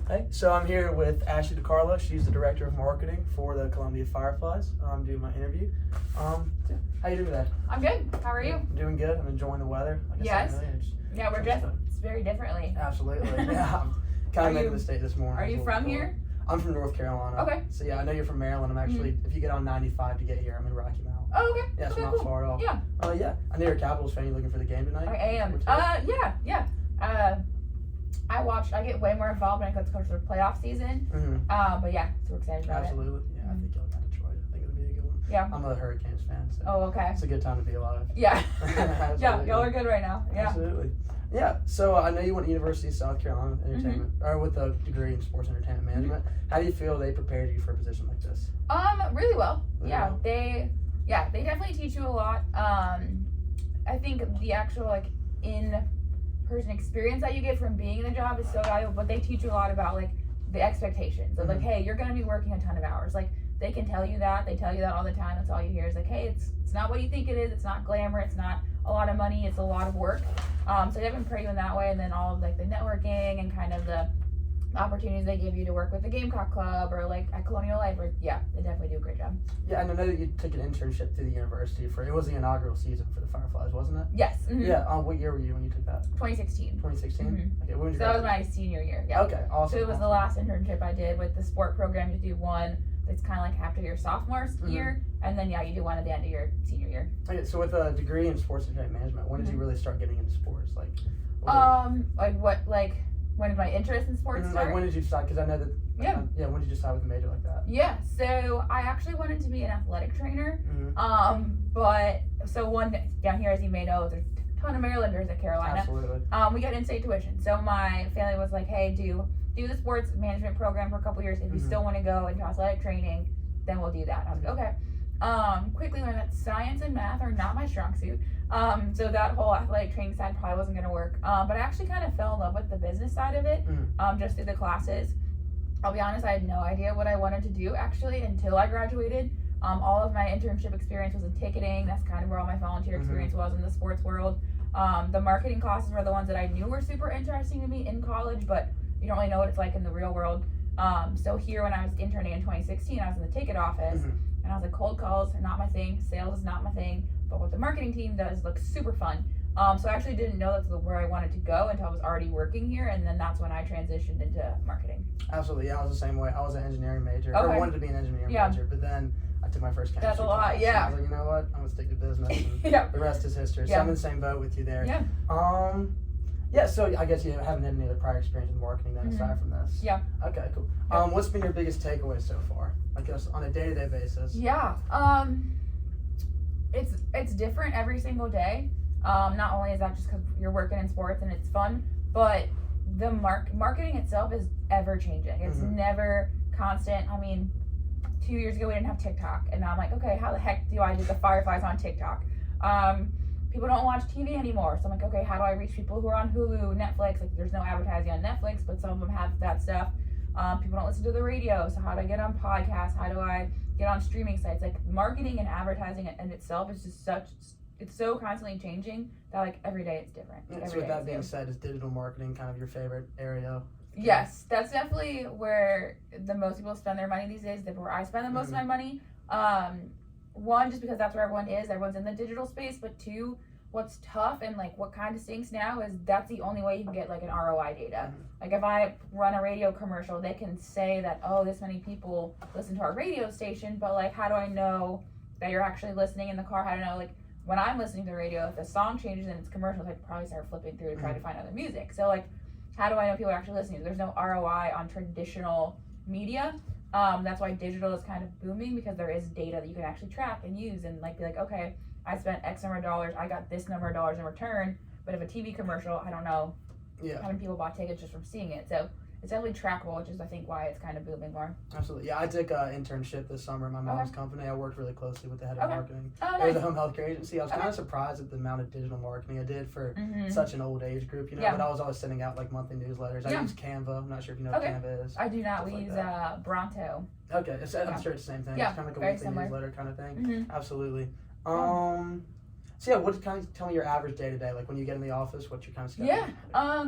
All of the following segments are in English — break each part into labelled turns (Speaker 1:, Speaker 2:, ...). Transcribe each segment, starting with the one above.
Speaker 1: Hey, so I'm here with Ashley DeCarlo. She's the director of marketing for the Columbia Fireflies. I'm doing my interview. How you doing today?
Speaker 2: I'm good. How are you?
Speaker 1: I'm doing good. I'm enjoying the weather. Like
Speaker 2: Yes.
Speaker 1: I said,
Speaker 2: Yeah, we're dressed very differently.
Speaker 1: Absolutely. Yeah, I'm kind of making a mistake this morning.
Speaker 2: Are you from here?
Speaker 1: I'm from North Carolina.
Speaker 2: Okay.
Speaker 1: So yeah, I know you're from Maryland. I'm actually, if you get on 95 to get here, I'm in Rocky Mount.
Speaker 2: Oh, okay.
Speaker 1: Yeah, so
Speaker 2: Okay,
Speaker 1: not
Speaker 2: cool.
Speaker 1: far at all.
Speaker 2: Yeah.
Speaker 1: Yeah. I know you're a Capitals fan. You looking for the game tonight?
Speaker 2: I am. Yeah. I get way more involved when it comes to the playoff season.
Speaker 1: Mm-hmm.
Speaker 2: But yeah, super excited about
Speaker 1: Absolutely. Yeah, I think you'll get Detroit. I think it'll be a good one.
Speaker 2: Yeah.
Speaker 1: I'm a Hurricanes fan, so
Speaker 2: Oh, okay.
Speaker 1: it's a good time to be alive.
Speaker 2: Yeah.
Speaker 1: Absolutely.
Speaker 2: Yeah, y'all are good right now. Yeah.
Speaker 1: Absolutely. Yeah, so I know you went to University of South Carolina Entertainment, or with a degree in sports entertainment management. How do you feel they prepared you for a position like this?
Speaker 2: Really well.
Speaker 1: Really
Speaker 2: Yeah,
Speaker 1: well.
Speaker 2: they definitely teach you a lot. I think the actual in-person experience that you get from being in the job is so valuable, but they teach you a lot about like the expectations of like, hey, you're gonna be working a ton of hours. Like they can tell you that. They tell you that all the time. That's all you hear is like, hey, it's not what you think it is. It's not glamour. It's not a lot of money. It's a lot of work. So they definitely prepare you in that way, and then all of like the networking and kind of the opportunities they give you to work with the Gamecock Club or like at Colonial Life. Or yeah, they definitely do a great job.
Speaker 1: Yeah, and I know that you took an internship through the university it was the inaugural season for the Fireflies, wasn't it?
Speaker 2: Yes. Mm-hmm.
Speaker 1: Yeah. What year were you when you took that?
Speaker 2: 2016.
Speaker 1: 2016.
Speaker 2: Mhm.
Speaker 1: Okay. When did you
Speaker 2: So that was
Speaker 1: graduate?
Speaker 2: my senior year. Yeah.
Speaker 1: Okay. Awesome.
Speaker 2: So it was the last internship I did with the sport program. You do one that's kind of like after your sophomore year, and then you do one at the end of your senior year.
Speaker 1: Okay, so with a degree in sports entertainment management, when did you really start getting into sports? Like
Speaker 2: When did my interest in sports start?
Speaker 1: Like when did you decide? Because I know that. When did you decide with a major like that?
Speaker 2: Yeah, so I actually wanted to be an athletic trainer.
Speaker 1: Mm-hmm.
Speaker 2: But so one down here, as you may know, there's a ton of Marylanders at Carolina.
Speaker 1: Absolutely.
Speaker 2: We got in-state tuition. So my family was like, hey, do the sports management program for a couple years. If you still want to go into athletic training, then we'll do that. I was like, okay. Quickly learned that science and math are not my strong suit. So that whole athletic training side probably wasn't going to work. But I actually kind of fell in love with the business side of it, just through the classes. I'll be honest, I had no idea what I wanted to do actually until I graduated. All of my internship experience was in ticketing. That's kind of where all my volunteer experience was in the sports world. The marketing classes were the ones that I knew were super interesting to me in college, but you don't really know what it's like in the real world. So here when I was interning in 2016, I was in the ticket office, and I was like, cold calls are not my thing, sales is not my thing, but what the marketing team does looks super fun. So I actually didn't know that's where I wanted to go until I was already working here, and then that's when I transitioned into marketing.
Speaker 1: Absolutely, yeah, I was the same way. I was an engineering major,
Speaker 2: Okay.
Speaker 1: or wanted to be an engineering major, but then I took my first chemistry
Speaker 2: That's a lot,
Speaker 1: class,
Speaker 2: yeah.
Speaker 1: I was like, you know what, I'm gonna stick to business, and
Speaker 2: Yeah.
Speaker 1: the rest is history. So
Speaker 2: Yeah.
Speaker 1: I'm in the same boat with you there.
Speaker 2: Yeah.
Speaker 1: Yeah, so I guess you haven't had any other prior experience with marketing then aside from this.
Speaker 2: Yeah.
Speaker 1: Okay, cool.
Speaker 2: Yeah.
Speaker 1: What's been your biggest takeaway so far? I guess on a day-to-day basis.
Speaker 2: Yeah. It's different every single day. Not only is that just because you're working in sports and it's fun, but the marketing itself is ever changing. It's never constant. I mean, 2 years ago we didn't have TikTok, and now I'm like, okay, how the heck do I do the Fireflies on TikTok? People don't watch TV anymore, so I'm like, okay, how do I reach people who are on Hulu, Netflix? Like, there's no advertising on Netflix, but some of them have that stuff. People don't listen to the radio, so how do I get on podcasts? How do I get on streaming sites? Like, marketing and advertising in itself is just it's so constantly changing that like every day it's different.
Speaker 1: So with that being said, is digital marketing kind of your favorite area?
Speaker 2: Yes, that's definitely where the most people spend their money these days. That's where I spend the most of my money. One, just because that's where everyone is. Everyone's in the digital space. But two, what's tough and like what kind of stinks now is that's the only way you can get like an ROI data. Like if I run a radio commercial, they can say that, oh, this many people listen to our radio station, but like how do I know that you're actually listening in the car? How do I know like when I'm listening to the radio, if the song changes and it's commercials, I probably start flipping through to try to find other music. So like how do I know people are actually listening? There's no ROI on traditional media. That's why digital is kind of booming, because there is data that you can actually track and use and like be like, okay, I spent X number of dollars, I got this number of dollars in return. But if a TV commercial, I don't know how many people bought tickets just from seeing it. So it's definitely trackable, which is I think why it's kind of booming more.
Speaker 1: Absolutely. Yeah, I took an internship this summer at my mom's company. I worked really closely with the head of marketing.
Speaker 2: Oh,
Speaker 1: It was
Speaker 2: nice.
Speaker 1: a home healthcare agency. I was kind of surprised at the amount of digital marketing I did for such an old age group, you know, but I was always sending out like monthly newsletters. I use Canva. I'm not sure if you know what Canva is.
Speaker 2: I do not.
Speaker 1: Stuff
Speaker 2: We
Speaker 1: like
Speaker 2: use
Speaker 1: that.
Speaker 2: Bronto.
Speaker 1: Okay, I'm sure it's the same thing.
Speaker 2: Yeah,
Speaker 1: It's kind of like a
Speaker 2: very
Speaker 1: weekly
Speaker 2: similar.
Speaker 1: newsletter kind of thing.
Speaker 2: Mm-hmm.
Speaker 1: Absolutely. So yeah, what kind of tell me your average day to day? Like when you get in the office, what's your kind of schedule?
Speaker 2: Yeah.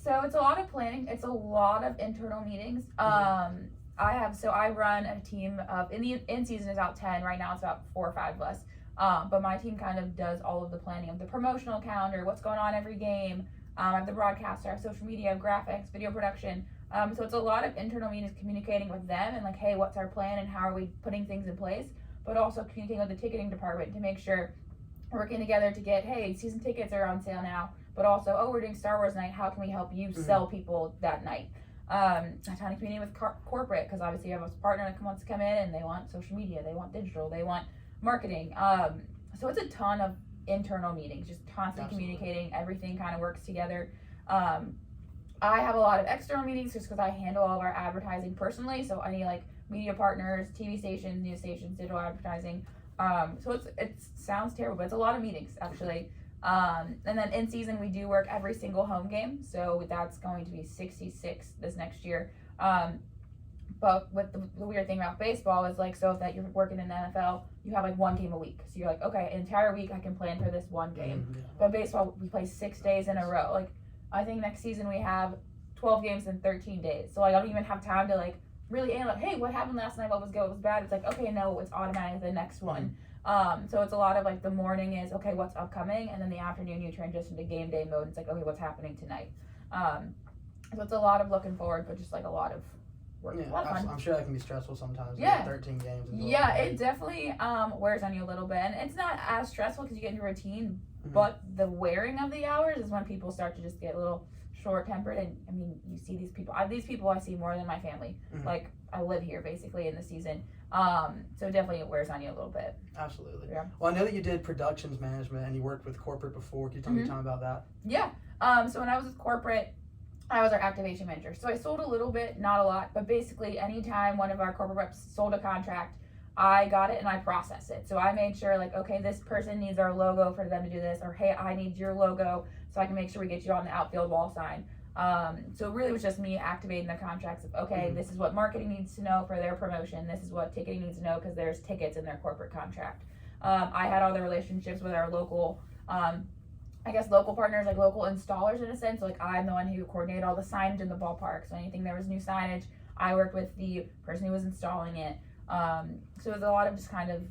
Speaker 2: So it's a lot of planning. It's a lot of internal meetings. I run a team of, in season is about 10. Right now it's about 4 or 5 of us. But my team kind of does all of the planning of the promotional calendar, what's going on every game. I have the broadcaster, social media, graphics, video production. So it's a lot of internal meetings, communicating with them and like, hey, what's our plan and how are we putting things in place? But also communicating with the ticketing department to make sure we're working together to get, hey, season tickets are on sale now. But also, oh, we're doing Star Wars night. How can we help you sell people that night? A ton of community with corporate, because obviously you have a partner that wants to come in and they want social media, they want digital, they want marketing. So it's a ton of internal meetings, just constantly communicating. Everything kind of works together. I have a lot of external meetings just because I handle all of our advertising personally. So any like media partners, TV stations, news stations, digital advertising. So it sounds terrible, but it's a lot of meetings actually. And then in season, we do work every single home game. So that's going to be 66 this next year. But with the weird thing about baseball is like, so if that you're working in the NFL, you have like 1 game a week. So you're like, okay, an entire week I can plan for this 1 game. Yeah. But baseball, we play 6 days in a row. Like I think next season we have 12 games in 13 days. So like, I don't even have time to like really analyze, hey, what happened last night? What was good? What was bad? It's like, okay, no, it's automatic the next one. So it's a lot of like the morning is, okay, what's upcoming? And then the afternoon you transition to game day mode. It's like, okay, what's happening tonight? So it's a lot of looking forward, but just like a lot of work.
Speaker 1: Yeah,
Speaker 2: a lot of fun.
Speaker 1: I'm sure that can be stressful sometimes.
Speaker 2: Yeah.
Speaker 1: 13 games.
Speaker 2: Yeah, it definitely wears on you a little bit. And it's not as stressful because you get into routine, but the wearing of the hours is when people start to just get a little short-tempered. And I mean, you see these people I see more than my family. Like I live here basically in the season. So definitely it wears on you a little bit.
Speaker 1: Absolutely.
Speaker 2: Yeah.
Speaker 1: Well, I know that you did productions management and you worked with corporate before. Can you tell me about that?
Speaker 2: Yeah. So when I was with corporate, I was our activation manager. So I sold a little bit, not a lot, but basically anytime one of our corporate reps sold a contract, I got it and I processed it. So I made sure like, okay, this person needs our logo for them to do this, or hey, I need your logo so I can make sure we get you on the outfield wall sign. So it really was just me activating the contracts of, okay, this is what marketing needs to know for their promotion. This is what ticketing needs to know because there's tickets in their corporate contract. I had all the relationships with our local, local partners, like local installers in a sense. Like I'm the one who coordinated all the signage in the ballpark. So anything there was new signage, I worked with the person who was installing it. So it was a lot of just kind of,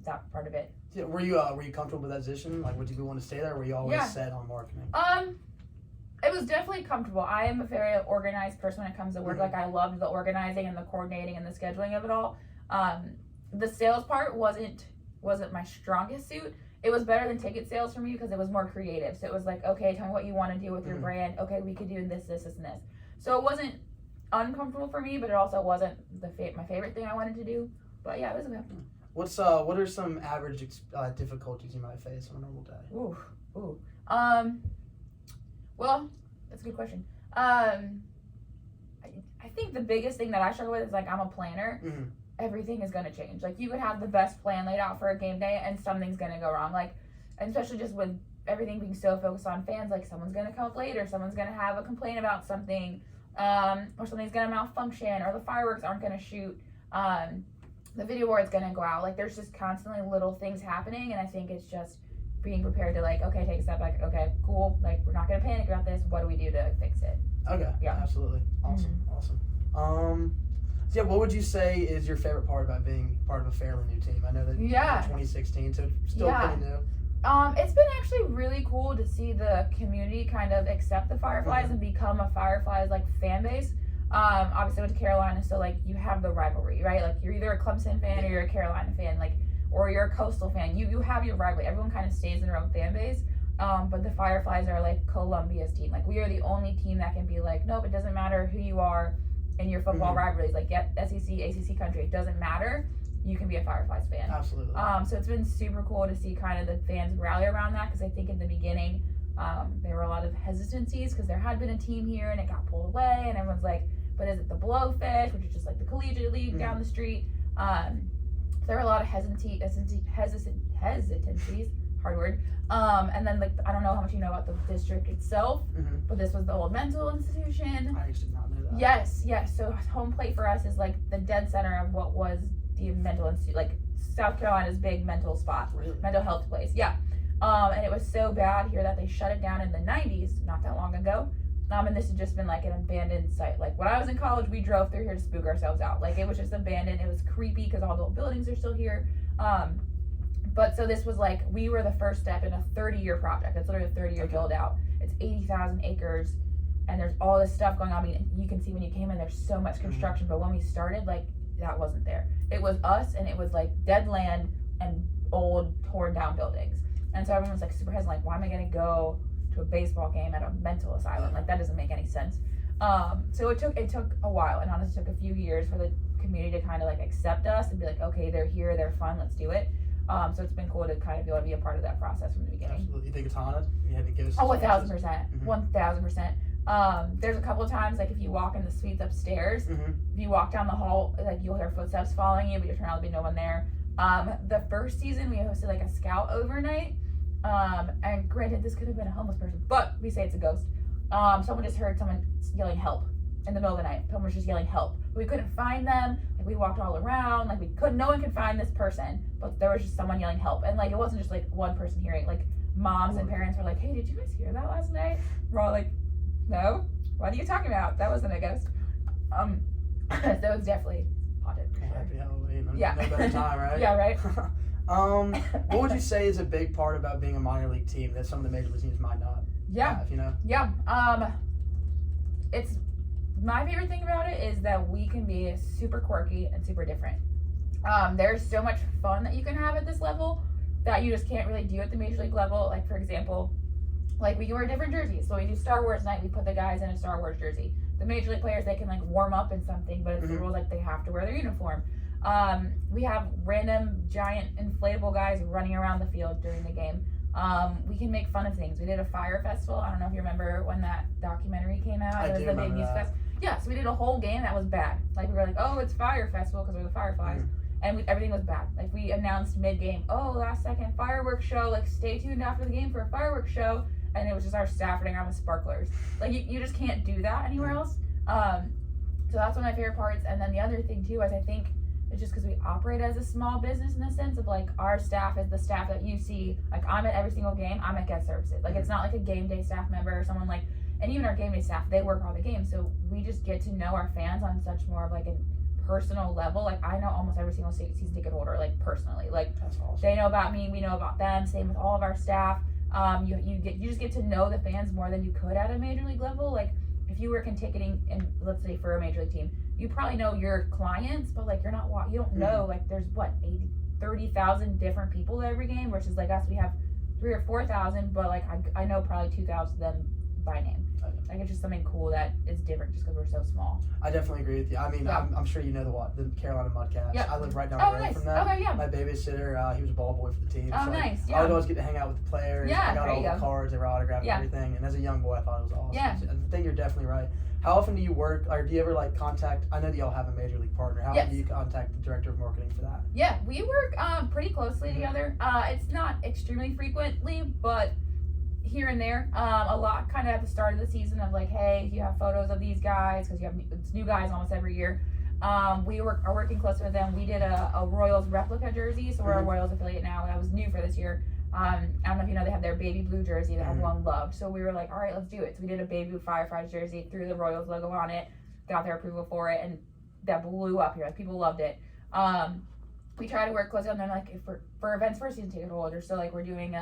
Speaker 2: that part of it.
Speaker 1: Yeah, were you comfortable with that position? Like, would you want to stay there, or were you always set on marketing?
Speaker 2: It was definitely comfortable. I am a very organized person when it comes to work. Like I loved the organizing and the coordinating and the scheduling of it all. The sales part wasn't my strongest suit. It was better than ticket sales for me because it was more creative. So it was like, okay, tell me what you want to do with your brand. Okay, we could do this, and this. So it wasn't uncomfortable for me, but it also wasn't my favorite thing I wanted to do. But yeah, it was okay.
Speaker 1: What are some average difficulties you might face on a normal day?
Speaker 2: Well, that's a good question. I think the biggest thing that I struggle with is like I'm a planner. Everything is going to change. Like you could have the best plan laid out for a game day and something's going to go wrong. Like, especially just with everything being so focused on fans, like someone's going to come up later, someone's going to have a complaint about something, or something's going to malfunction, or the fireworks aren't going to shoot, the video board's going to go out. Like there's just constantly little things happening, and I think it's just being prepared to like, okay, take a step back, okay, cool, like we're not going to panic about this, what do we do to fix it?
Speaker 1: Okay, yeah, absolutely. Awesome. So yeah, what would you say is your favorite part about being part of a fairly new team? I know that 2016, so it's still pretty new.
Speaker 2: It's been actually really cool to see the community kind of accept the Fireflies and become a Fireflies like fan base. Obviously I went to Carolina, so like you have the rivalry, right? Like you're either a Clemson fan or you're a Carolina fan, like, or you're a Coastal fan. You have your rivalry. Everyone kind of stays in their own fan base. But the Fireflies are like Columbia's team. Like we are the only team that can be like, nope, it doesn't matter who you are in your football rivalries. Like SEC, ACC country, it doesn't matter. You can be a Fireflies fan.
Speaker 1: Absolutely.
Speaker 2: So it's been super cool to see kind of the fans rally around that, because I think in the beginning there were a lot of hesitancies because there had been a team here and it got pulled away, and everyone's like, but is it the Blowfish, which is just like the collegiate league down the street? So there were a lot of hesitancies, hard word. And then like I don't know how much you know about the district itself, but this was the old mental institution.
Speaker 1: I actually did not know that.
Speaker 2: Yes. So home plate for us is like the dead center of what was the mental institute, like South Carolina's big mental spot, mental health place. Yeah. And it was so bad here that they shut it down in the 90s, not that long ago. And this has just been like an abandoned site. Like when I was in college, we drove through here to spook ourselves out. Like it was just abandoned. It was creepy because all the old buildings are still here. But so this was like, we were the first step in a 30-year project. It's literally a 30-year build out. It's 80,000 acres and there's all this stuff going on. I mean, you can see when you came in, there's so much construction, but when we started, like that wasn't there. It was us and it was like dead land and old torn down buildings. And so everyone was like super hesitant, like, why am I gonna go to a baseball game at a mental asylum? Like that doesn't make any sense. So it took a while, and honestly took a few years for the community to kind of like accept us and be like, okay, they're here, they're fun, let's do it. So it's been cool to kind of be able to be a part of that process from the beginning.
Speaker 1: Absolutely. You think it's haunted? You had to give us
Speaker 2: 1,000%. 1,000%. There's a couple of times, like if you walk in the suites upstairs, if you walk down the hall, like you'll hear footsteps following you, but you turn around, there'll be no one there. The first season we hosted like a scout overnight. And granted, this could have been a homeless person, but we say it's a ghost. Someone just heard someone yelling help in the middle of the night. Someone was just yelling help. We couldn't find them. Like we walked all around. Like no one could find this person, but there was just someone yelling help. And like it wasn't just like one person hearing. Like moms and parents were like, "Hey, did you guys hear that last night?" We're all like, "No. What are you talking about? That wasn't a ghost." So it's definitely haunted.
Speaker 1: Happy Halloween.
Speaker 2: Yeah.
Speaker 1: No better time, right?
Speaker 2: Yeah, right.
Speaker 1: What would you say is a big part about being a minor league team that some of the major league teams might not have, you know?
Speaker 2: Yeah. It's my favorite thing about it is that we can be super quirky and super different. There's so much fun that you can have at this level that you just can't really do at the major league level. Like for example, like we wear different jerseys. So we do Star Wars night, we put the guys in a Star Wars jersey. The major league players, they can like warm up in something, but it's the rules, like they have to wear their uniform. We have random giant inflatable guys running around the field during the game. We can make fun of things. We did a fire festival. I don't know if you remember when that documentary came out.
Speaker 1: It was the Big Music Fest.
Speaker 2: Yeah, so we did a whole game that was bad. Like we were like, oh, it's fire festival because we're the Fireflies. And everything was bad. Like we announced mid-game, oh, last second fireworks show. Like stay tuned after the game for a fireworks show. And it was just our staff running around with sparklers. Like you just can't do that anywhere else. So that's one of my favorite parts. And then the other thing too is I think it's just because we operate as a small business in the sense of like our staff is the staff that you see. Like I'm at every single game. I'm at guest services. Like it's not like a game day staff member or someone like, and even our game day staff, they work all the games. So we just get to know our fans on such more of like a personal level. Like I know almost every single season ticket holder, like personally. Like
Speaker 1: that's awesome.
Speaker 2: They know about me, we know about them. Same with all of our staff. You just get to know the fans more than you could at a major league level. Like if you work in ticketing and let's say for a major league team, you probably know your clients, but like you don't know like there's 30,000 different people at every game versus like us, we have 3,000 or 4,000, but like I know probably 2,000 of them by name. Like it's just something cool that is different just because we're so small.
Speaker 1: I definitely agree with you. I mean, I'm sure you know the Carolina Mudcats.
Speaker 2: Yep.
Speaker 1: I live right down the road from that.
Speaker 2: Okay, yeah.
Speaker 1: My babysitter, he was a ball boy for the team.
Speaker 2: Oh,
Speaker 1: so
Speaker 2: nice.
Speaker 1: I would always get to hang out with the players.
Speaker 2: Yeah,
Speaker 1: I got all the cards, they were autographed and everything. And as a young boy, I thought it was awesome.
Speaker 2: Yeah.
Speaker 1: So I think you're definitely right. How often do you work, or do you ever like contact, I know that y'all have a major league partner. How often do you contact the director of marketing for that?
Speaker 2: Yeah, we work pretty closely together. It's not extremely frequently, but here and there, a lot kind of at the start of the season of like, hey, you have photos of these guys because it's new guys almost every year. We are working closely with them. We did a Royals replica jersey, so we're a Royals affiliate now. That was new for this year. I don't know if you know, they have their baby blue jersey that everyone loved. So we were like, all right, let's do it. So we did a baby blue Fireflies jersey, threw the Royals logo on it, got their approval for it, and that blew up here. Like people loved it. We try to work closely on them, like for events for season ticket holders. So like we're doing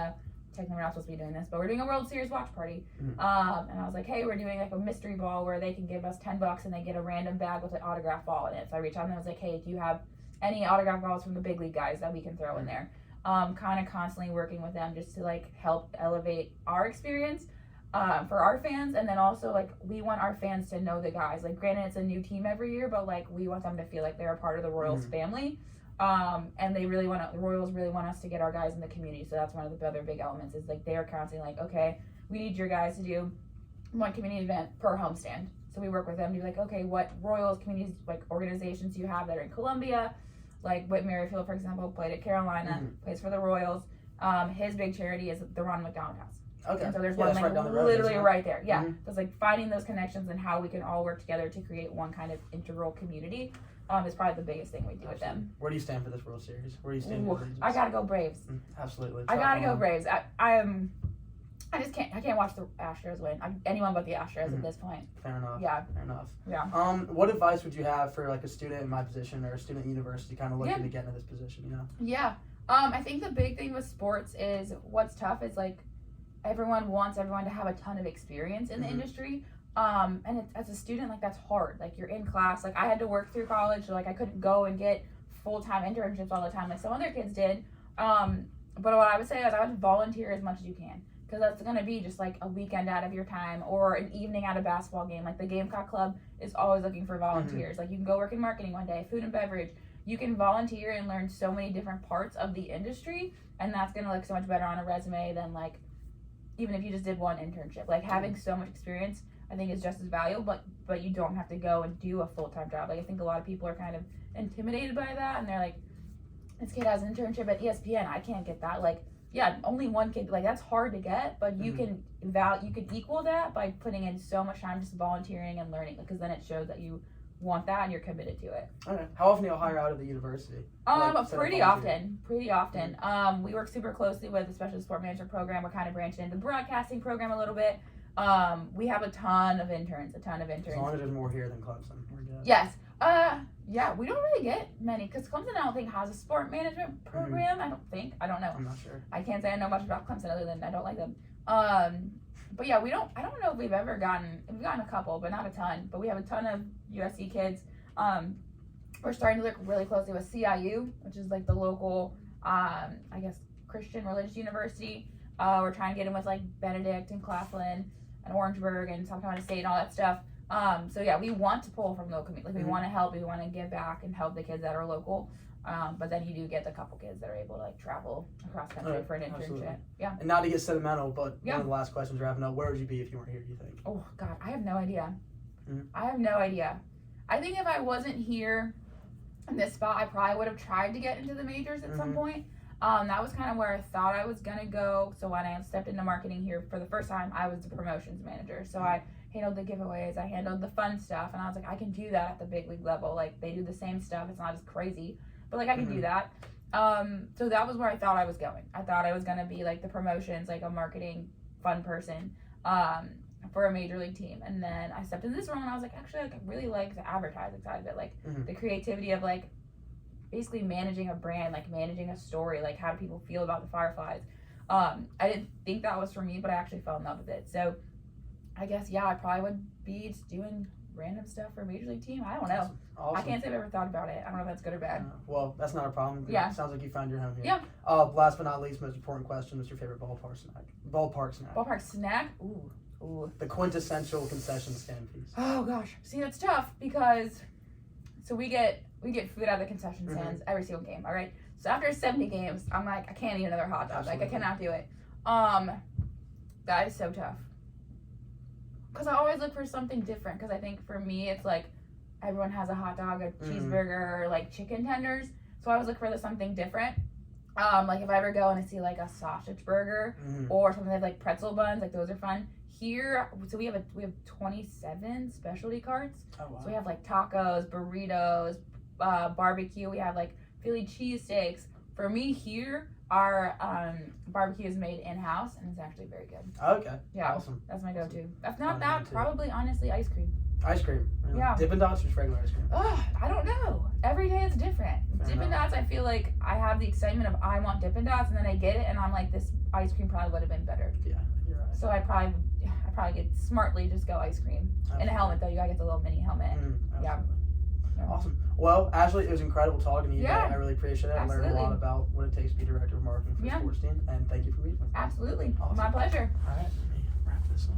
Speaker 2: technically we're not supposed to be doing this, but we're doing a World Series watch party. And I was like, hey, we're doing like a mystery ball where they can give us $10 and they get a random bag with an autograph ball in it. So I reached out and I was like, hey, do you have any autograph balls from the big league guys that we can throw in there? Kind of constantly working with them just to like help elevate our experience for our fans. And then also like we want our fans to know the guys. Like granted it's a new team every year, but like we want them to feel like they're a part of the Royals family. And the Royals really want us to get our guys in the community. So that's one of the other big elements is like they are constantly like, okay, we need your guys to do one community event per homestand. So we work with them to be like, okay, what Royals communities, like organizations do you have that are in Columbia? Like Whit Merrifield, for example, played at Carolina, plays for the Royals. His big charity is the Ron McDonald House.
Speaker 1: Okay.
Speaker 2: And so there's one like right literally right there. Yeah. So it's like finding those connections and how we can all work together to create one kind of integral community. Is probably the biggest thing we do with them.
Speaker 1: Where do you stand for this World Series? Where do you stand?
Speaker 2: I gotta go Braves.
Speaker 1: Absolutely.
Speaker 2: I gotta go Braves. I can't watch the Astros win. Anyone but the Astros at this point.
Speaker 1: Fair enough.
Speaker 2: Yeah.
Speaker 1: Fair enough.
Speaker 2: Yeah.
Speaker 1: What advice would you have for like a student in my position or a student at university kind of looking to get into this position, you know?
Speaker 2: Yeah. I think the big thing with sports is what's tough is like everyone wants everyone to have a ton of experience in the industry. And as a student, like that's hard. Like you're in class. Like I had to work through college, so like I couldn't go and get full-time internships all the time like some other kids did. But what I would say is I would volunteer as much as you can, because that's going to be just like a weekend out of your time or an evening at a basketball game. Like the Gamecock Club is always looking for volunteers. Like you can go work in marketing one day, food and beverage. You can volunteer and learn so many different parts of the industry, and that's going to look so much better on a resume than like even if you just did one internship. Like having so much experience I think is just as valuable, but you don't have to go and do a full-time job. Like I think a lot of people are kind of intimidated by that, and they're like, this kid has an internship at ESPN, I can't get that. Like, yeah, only one kid, like that's hard to get, but you can equal that by putting in so much time just volunteering and learning, because then it shows that you want that and you're committed to it.
Speaker 1: Okay. How often do you hire out of the university?
Speaker 2: Pretty often. We work super closely with the special sport management program. We're kind of branching into the broadcasting program a little bit. We have a ton of interns. As long as
Speaker 1: there's more here than Clemson, we're good.
Speaker 2: Yes. Yeah, we don't really get many, because Clemson I don't think has a sport management program. I don't know.
Speaker 1: I'm not sure.
Speaker 2: I can't say I know much about Clemson other than I don't like them. But yeah, I don't know if we've gotten a couple, but not a ton. But we have a ton of USC kids. We're starting to work really closely with CIU, which is like the local, I guess, Christian religious university. We're trying to get in with like Benedict and Claflin and Orangeburg and South Carolina State and all that stuff. So yeah, we want to pull from local community. Like we want to help, we want to give back and help the kids that are local. But then you do get the couple kids that are able to like travel across country for an internship.
Speaker 1: Absolutely.
Speaker 2: Yeah.
Speaker 1: And not to get sentimental, but one of the last questions wrapping up, where would you be if you weren't here, do you think?
Speaker 2: Oh God, I have no idea. I have no idea. I think if I wasn't here in this spot, I probably would have tried to get into the majors at some point. That was kind of where I thought I was gonna go. So when I stepped into marketing here for the first time, I was the promotions manager. So I handled the giveaways, I handled the fun stuff, and I was like, I can do that at the big league level. Like they do the same stuff, it's not as crazy, but like I can do that. So that was where I thought I was going. I thought I was gonna be like the promotions, like a marketing fun person, for a major league team. And then I stepped in this role and I was like, actually, like, I really like the advertising side of it, like the creativity of like basically managing a brand, like managing a story, like how do people feel about the Fireflies. I didn't think that was for me, but I actually fell in love with it. So I guess, yeah, I probably would be just doing random stuff for a major league team. I don't know.
Speaker 1: Awesome.
Speaker 2: I can't say I've ever thought about it. I don't know if that's good or bad.
Speaker 1: Well, that's not a problem.
Speaker 2: Yeah.
Speaker 1: It sounds like you found your home here.
Speaker 2: Yeah.
Speaker 1: Last but not least, most important question, what's your favorite ballpark snack?
Speaker 2: Ballpark snack? Ooh.
Speaker 1: The quintessential concession stand piece.
Speaker 2: Oh gosh. See, that's tough because we get food out of the concession stands every single game, all right? So after 70 games, I'm like, I can't eat another hot dog. Absolutely. Like I cannot do it. That is so tough. Because I always look for something different, because I think for me it's like everyone has a hot dog, a cheeseburger, or like chicken tenders. So I always look for something different. Like if I ever go and I see like a sausage burger or something like pretzel buns, like those are fun. Here, so we have 27 specialty carts. Oh, wow. So we have like tacos, burritos, barbecue. We have like Philly cheesesteaks. For me here, our barbecue is made in-house and it's actually very good.
Speaker 1: Okay.
Speaker 2: Yeah.
Speaker 1: Awesome.
Speaker 2: That's my go-to. That's not that. Probably, honestly, ice cream.
Speaker 1: Ice cream.
Speaker 2: Yeah.
Speaker 1: Dippin' Dots or just regular ice cream?
Speaker 2: I don't know. Every day it's different. Dippin' Dots, I feel like I have the excitement of I want Dippin' Dots, and then I get it, and I'm like, this ice cream probably would have been better.
Speaker 1: Yeah, you're right.
Speaker 2: So I probably could smartly just go ice cream. Absolutely. In a helmet, though. You gotta get the little mini helmet. Yeah. Awesome.
Speaker 1: Well, Ashley, it was incredible talking to you today. I really appreciate it.
Speaker 2: Absolutely.
Speaker 1: I learned a lot about what it takes to be director of marketing for the sports team, and thank you for meeting with me.
Speaker 2: Absolutely.
Speaker 1: Awesome.
Speaker 2: My pleasure.
Speaker 1: All right, let me wrap this up.